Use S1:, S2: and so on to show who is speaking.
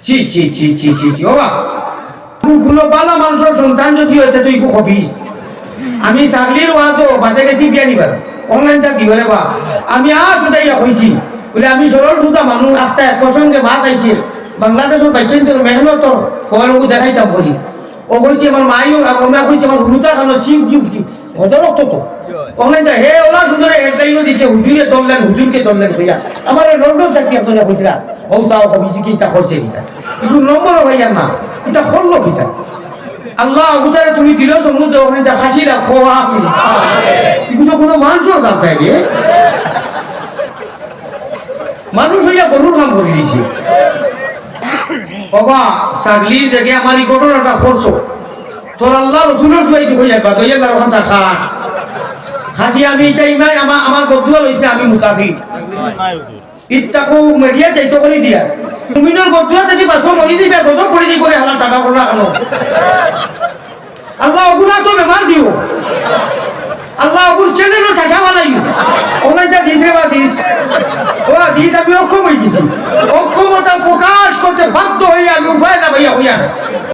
S1: চি চি চি চি চি চি বাবা কোনো বালা মানুষের সন্তান যদি হইতে তুই হবিস আমি ছাগলির ওয়াজও বাজে গেছি বিয়া নিবার অনলাইনটা কি করে বা আমি আজ উঠাইয়া হয়েছি বলে আমি সরল সুতা মানুষ আস্তে এক প্রসঙ্গে ভাত আইছে বাংলাদেশের বাইচেন্দ্র মেহনত ফলকে দেখাইতাম বলি ও কইছে আমার মাইও আমরা কইছে আমার হুলুতা কেন শিব জিউ শিব কত রক্ত তো অনলাইনটা হে ওলা সুন্দর হেডলাইনও দিছে হুজুরে দমলেন হুজুরকে দমলেন ভাইয়া আমার লন্ডন থাকি আপনারা কইরা ও চাও কবিছি কি এটা করছে কিটা কিন্তু নম্বরও ভাইয়া না এটা করলো কিটা আল্লাহ উতারে তুমি দিল সমুদ্র ওখানে দেখাচ্ছি রাখো আপনি এগুলো কোনো মানুষের কাজ থাকে মানুষ হইয়া গরুর কাম করে দিয়েছে বাবা ছাগলির জায়গায় আমার এই ঘটনাটা করছো তোর আল্লাহ রসুলের দুয়াইতে হয়ে যাবা দইয়া তার ওখানটা খাট খাটি আমি এটা ইমান আমার বদুয়া লইতে আমি মুসাফির ইত্তাকু মিডিয়া দায়িত্ব করে দিয়া তুমিনোর বদুয়া যদি বাসো মরি দিবে গজব পড়ে দিয়ে করে হালাল টাকা করো কেন আল্লাহ ওগুলা তো বেমার দিও আল্লাহ ওগুর চ্যানেলও টাকা বানাইও ওখানটা দিস রে বা দিস ও দিস আমি অক্ষম হয়ে গেছি অক্ষমতা প্রকাশ করতে বাধ্য হয়ে আমি উপায় না ভাইয়া হইয়া